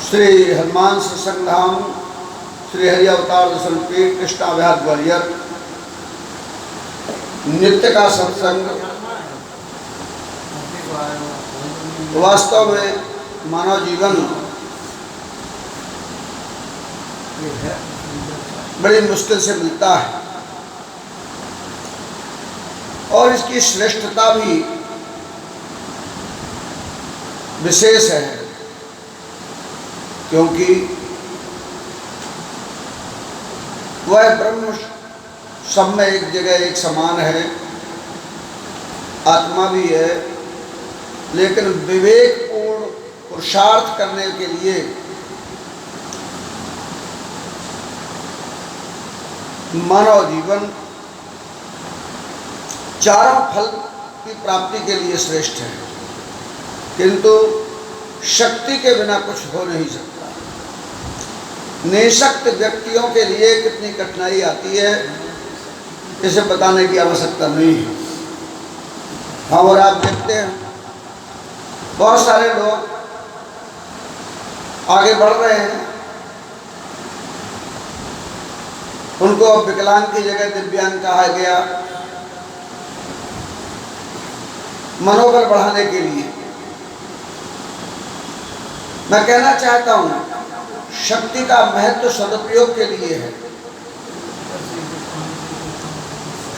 श्री हनुमान सत्संग धाम श्री हरि अवतार दर्शन पीठ कृष्णा विहार ग्वालियर नित्य का सत्संग वास्तव में मानव जीवन बड़ी मुश्किल से मिलता है और इसकी श्रेष्ठता भी विशेष है, क्योंकि वह ब्रह्म सब में एक जगह एक समान है, आत्मा भी है, लेकिन विवेकपूर्ण पुरुषार्थ करने के लिए मानव जीवन चारों फल की प्राप्ति के लिए श्रेष्ठ है, किंतु शक्ति के बिना कुछ हो नहीं सकता। निःशक्त व्यक्तियों के लिए कितनी कठिनाई आती है इसे बताने की आवश्यकता नहीं है। हम और आप देखते हैं बहुत सारे लोग आगे बढ़ रहे हैं, उनको अब विकलांग की जगह दिव्यांग कहा गया मनोबल बढ़ाने के लिए। मैं कहना चाहता हूं शक्ति का महत्व सदुपयोग के लिए है,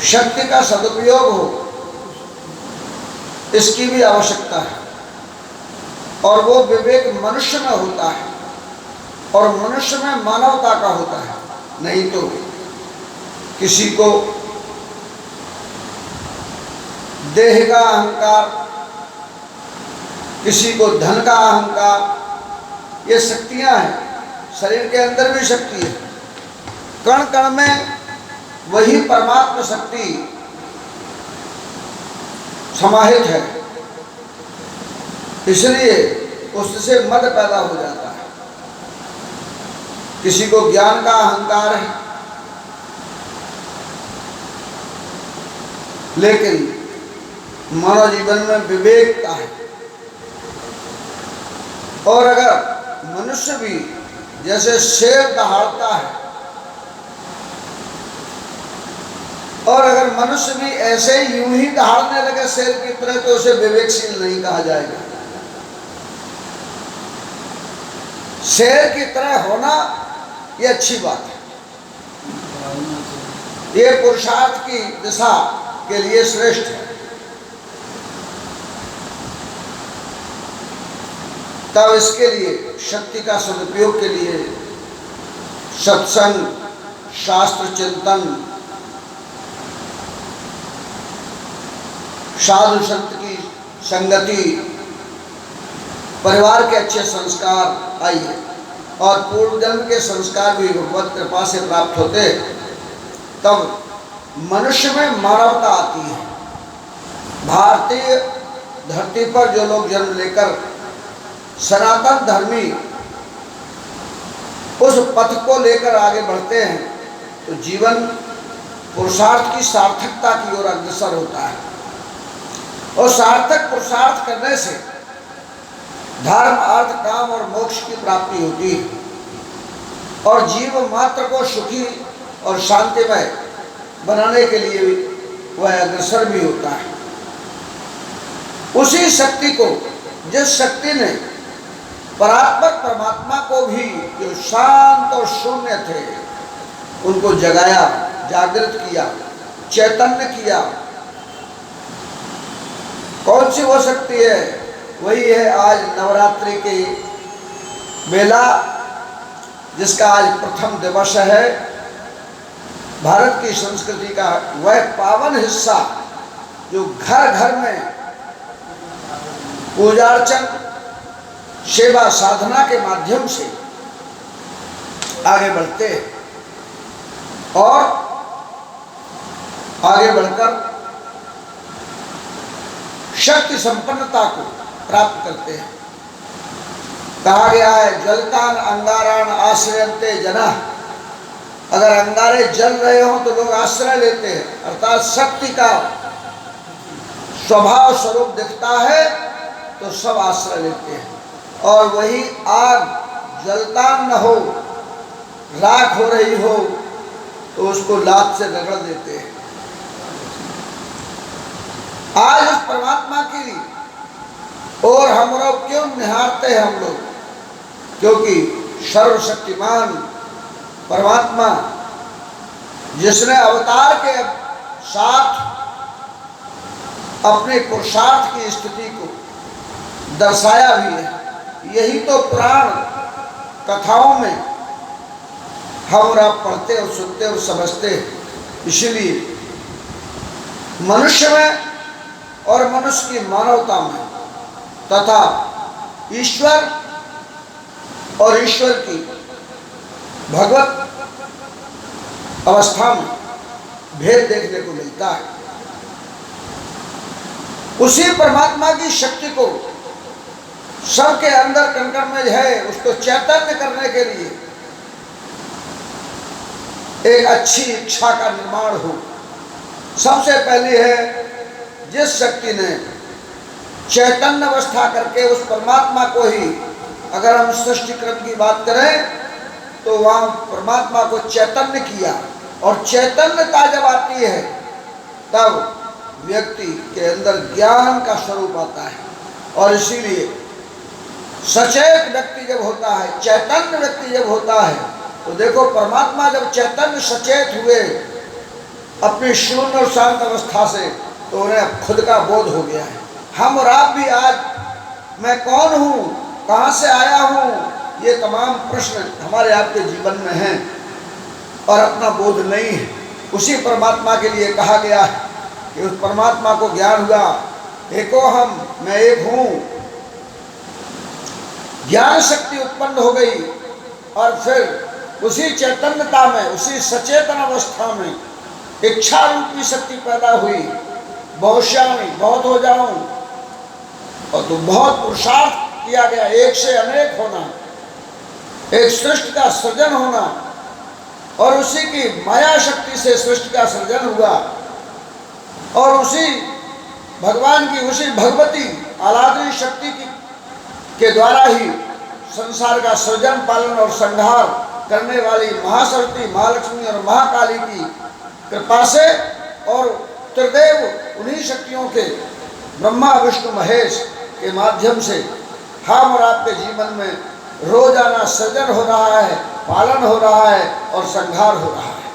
शक्ति का सदुपयोग हो इसकी भी आवश्यकता है, और वो विवेक मनुष्य में होता है और मनुष्य में मानवता का होता है। नहीं तो किसी को देह का अहंकार, किसी को धन का अहंकार, ये शक्तियां हैं। शरीर के अंदर भी शक्ति है, कण कण में वही परमात्मा शक्ति समाहित है, इसलिए उससे मद पैदा हो जाता है। किसी को ज्ञान का अहंकार है, लेकिन मानव जीवन में विवेकता है। और अगर मनुष्य भी जैसे शेर दहाड़ता है, और अगर मनुष्य भी ऐसे यूं ही दहाड़ने लगे शेर की तरह, तो उसे विवेकशील नहीं कहा जाएगा। शेर की तरह होना ये अच्छी बात है, ये पुरुषार्थ की दिशा के लिए श्रेष्ठ है। तब इसके लिए शक्ति का सदुपयोग के लिए सत्संग, शास्त्र चिंतन, साधु संत की संगति, परिवार के अच्छे संस्कार आइए, और पूर्व जन्म के संस्कार भी भगवत कृपा से प्राप्त होते, तब मनुष्य में मानवता आती है। भारतीय धरती पर जो लोग जन्म लेकर सनातन धर्मी उस पथ को लेकर आगे बढ़ते हैं, तो जीवन पुरुषार्थ की सार्थकता की ओर अग्रसर होता है, और सार्थक पुरुषार्थ करने से धर्म, अर्थ, काम और मोक्ष की प्राप्ति होती है, और जीव मात्र को सुखी और शांतिमय बनाने के लिए वह अग्रसर भी होता है। उसी शक्ति को, जिस शक्ति ने परात्पर परमात्मा को भी, जो शांत और शून्य थे, उनको जगाया, जागृत किया, चैतन्य किया, कौन सी वो शक्ति है? वही है आज नवरात्रि की मेला, जिसका आज प्रथम दिवस है। भारत की संस्कृति का वह पावन हिस्सा जो घर घर में पूजा अर्चन, सेवा साधना के माध्यम से आगे बढ़ते हैं, और आगे बढ़कर शक्ति संपन्नता को प्राप्त करते हैं। कहा गया है जलतान अंगारान आश्रयन्ते जना, अगर अंगारे जल रहे हो तो लोग आश्रय लेते हैं, अर्थात शक्ति का स्वभाव स्वरूप दिखता है तो सब आश्रय लेते हैं। और वही आग जलता न हो, राख हो रही हो, तो उसको लात से रगड़ देते हैं। आज उस परमात्मा के लिए और हम लोग क्यों निहारते हैं हम लोग? क्योंकि सर्वशक्तिमान परमात्मा जिसने अवतार के साथ अपने पुरुषार्थ की स्थिति को दर्शाया भी है, यही तो पुराण कथाओं में हम और आप पढ़ते और सुनते और समझते हैं। इसलिए मनुष्य में और मनुष्य की मानवता में तथा ईश्वर और ईश्वर की भगवत अवस्था में भेद देखने को मिलता है। उसी परमात्मा की शक्ति को सबके अंदर कण-कण में है, उसको चैतन्य करने के लिए एक अच्छी इच्छा का निर्माण हो। सबसे पहली है जिस शक्ति ने चैतन्य अवस्था करके उस परमात्मा को ही, अगर हम सृष्टि क्रम की बात करें तो वहाँ परमात्मा को चैतन्य किया, और चैतन्यता जब आती है तब व्यक्ति के अंदर ज्ञान का स्वरूप आता है। और इसीलिए सचेत व्यक्ति जब होता है, चैतन्य व्यक्ति जब होता है, तो देखो परमात्मा जब चैतन्य सचेत हुए अपनी शून्य और शांत अवस्था से, तो उन्हें खुद का बोध हो गया है। हम और आप भी आज मैं कौन हूँ, कहाँ से आया हूँ, ये तमाम प्रश्न हमारे आपके जीवन में हैं और अपना बोध नहीं है। उसी परमात्मा के लिए कहा गया है कि उस परमात्मा को ज्ञान हुआ, एको हम, मैं एक हूँ। ज्ञान शक्ति उत्पन्न हो गई और फिर उसी चैतन्यता में, उसी सचेतन अवस्था में इच्छा रूपी शक्ति पैदा हुई। बहुश्यामी, बहुत हो जाऊं, और तो बहुत पुरुषार्थ किया गया, एक से अनेक होना, एक सृष्टि का सृजन होना, और उसी की माया शक्ति से सृष्टि का सृजन हुआ, और उसी भगवान की, उसी भगवती आराधनी शक्ति की के द्वारा ही संसार का सृजन, पालन और संहार करने वाली महासरस्वती, महालक्ष्मी और महाकाली की कृपा से, और त्रिदेव उन्हीं शक्तियों के ब्रह्मा विष्णु महेश के माध्यम से हम और आपके जीवन में रोजाना सृजन हो रहा है, पालन हो रहा है और संहार हो रहा है।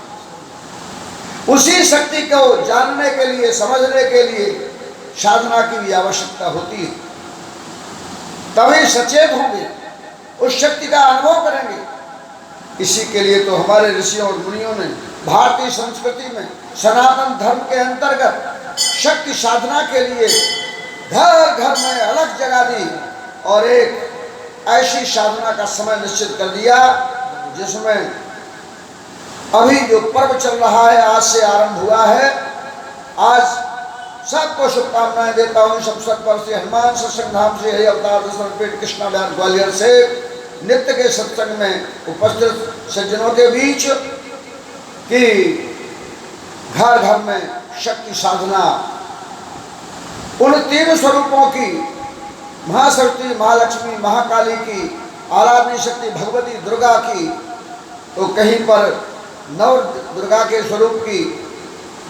उसी शक्ति को जानने के लिए, समझने के लिए साधना की भी आवश्यकता होती है। तभी सचेत होंगे, उस शक्ति का अनुभव करेंगे। इसी के लिए तो हमारे ऋषियों और मुनियों ने भारतीय संस्कृति में सनातन धर्म के अंतर्गत शक्ति साधना के लिए घर घर में अलग जगह दी, और एक ऐसी साधना का समय निश्चित कर दिया जिसमें अभी जो पर्व चल रहा है, आज से आरंभ हुआ है। आज सबको शुभकामनाएं देता हूँ। सब सत्पर से, हनुमान सत्संग धाम से, हरि अवतार दर्शन पीठ कृष्णा विहार ग्वालियर से नित्य के सत्संग में उपस्थित सज्जनों के बीच कि घर घर में शक्ति साधना, उन तीन स्वरूपों की, महासरस्वती, महालक्ष्मी, महाकाली की आराधनी शक्ति भगवती दुर्गा की, तो कहीं पर नव दुर्गा के स्वरूप की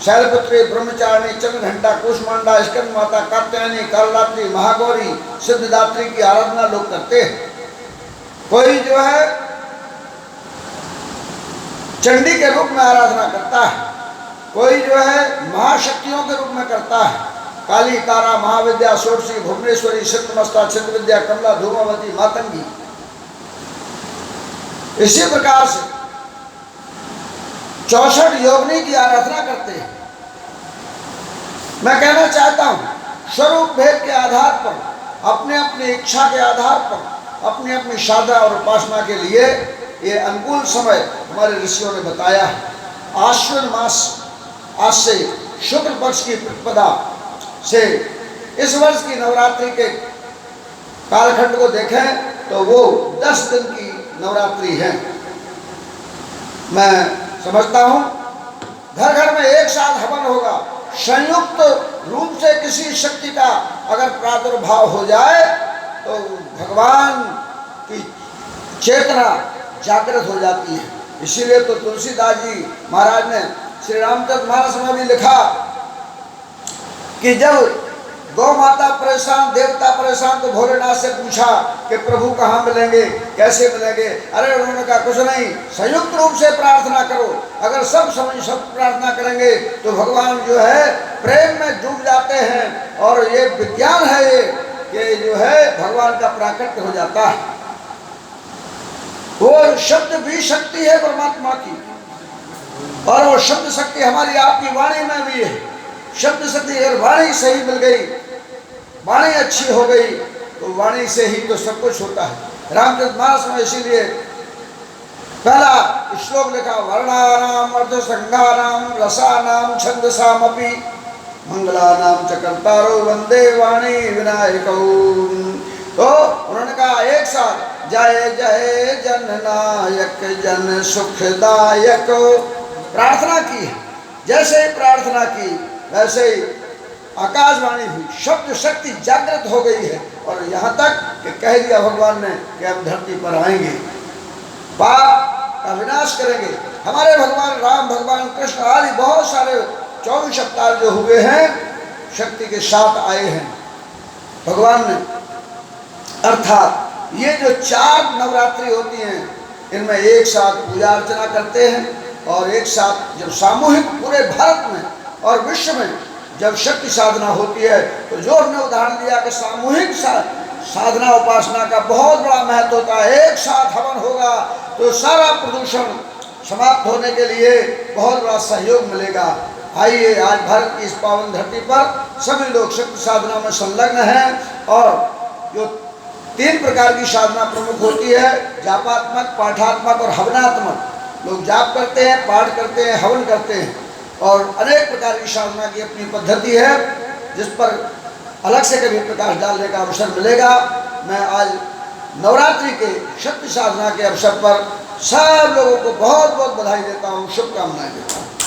शैलपुत्री, ब्रह्मचारिणी, चंद्रघंटा, कुष्मांडा, स्कंद माता, कात्यायनी, कालरात्रि, महागौरी, सिद्धिदात्री की आराधना लोग करते हैं। कोई जो है चंडी के रूप में आराधना करता है, कोई जो है महाशक्तियों के रूप में करता है, काली, तारा, महाविद्या, षोडशी, भुवनेश्वरी, सिद्धमस्ता, छिन्न विद्या, कमला, धूमावती, मातंगी। इसी प्रकार से 64 योगिनी की आराधना करते हैं। मैं कहना चाहता हूं, स्वरूप भेद के आधार पर, अपने अपनी इच्छा के आधार पर, अपनी अपनी साधना और उपासना के लिए ये अनुकूल समय हमारे ऋषियों ने बताया है। आश्विन मास, आज से शुक्ल पक्ष की प्रतिपदा से इस वर्ष की नवरात्रि के कालखंड को देखें तो वो 10 दिन की नवरात्रि है। मैं समझता हूँ घर घर में एक साथ हवन होगा। संयुक्त रूप से किसी शक्ति का अगर प्रादुर्भाव हो जाए तो भगवान की चेतना जागृत हो जाती है। इसीलिए तो तुलसीदास जी महाराज ने श्री रामचरितमानस में भी लिखा कि जब गौ माता परेशान, देवता परेशान, तो भोलेनाथ से पूछा कि प्रभु कहाँ मिलेंगे, कैसे मिलेंगे। अरे उन्होंने कहा कुछ नहीं, संयुक्त रूप से प्रार्थना करो। अगर सब प्रार्थना करेंगे तो भगवान जो है प्रेम में डूब जाते हैं। और ये विज्ञान है ये कि जो है भगवान का प्राकट्य हो जाता है। वो शब्द भी शक्ति है परमात्मा की, और वो शब्द शक्ति हमारी आपकी वाणी में भी है। शब्द शक्ति अगर वाणी सही मिल गई, वाणी अच्छी हो गई, तो वाणी से ही तो सब कुछ होता है। रामचरितमानस में इसीलिए पहला श्लोक लिखा, वर्णानाम अर्धसंगानाम रसानाम छंदसामपि मंगलानाम च कर्तारो वंदे वाणी विनायकौ। तो उन्होंने कहा एक साथ, जय जय जननायक जन सुखदायक। प्रार्थना की है, जैसे ही प्रार्थना की वैसे ही आकाशवाणी हुई, शब्द शक्ति जागृत हो गई है। और यहाँ तक कि कह दिया भगवान ने कि हम धरती पर आएंगे, पाप का विनाश करेंगे। हमारे भगवान राम, भगवान कृष्ण आदि बहुत सारे 24 अवतार जो हुए हैं शक्ति के साथ आए हैं भगवान ने। अर्थात ये जो 4 नवरात्रि होती हैं, इनमें एक साथ पूजा अर्चना करते हैं। और एक साथ जब सामूहिक पूरे भारत में और विश्व में जब शक्ति साधना होती है, तो जो हमने उदाहरण दिया कि सामूहिक साधना उपासना का बहुत बड़ा महत्व होता है। एक साथ हवन होगा तो सारा प्रदूषण समाप्त होने के लिए बहुत बड़ा सहयोग मिलेगा। आइए, आज भारत की इस पावन धरती पर सभी लोग शक्ति साधना में संलग्न हैं। और जो 3 प्रकार की साधना प्रमुख होती है, जापात्मक, पाठात्मक और हवनात्मक। लोग जाप करते हैं, पाठ करते हैं, हवन करते हैं, और अनेक प्रकार की साधना की अपनी पद्धति है, जिस पर अलग से कभी प्रकाश डालने का अवसर मिलेगा। मैं आज नवरात्रि के शक्ति साधना के अवसर पर सब लोगों को बहुत बहुत बधाई देता हूँ, शुभकामनाएं देता हूँ।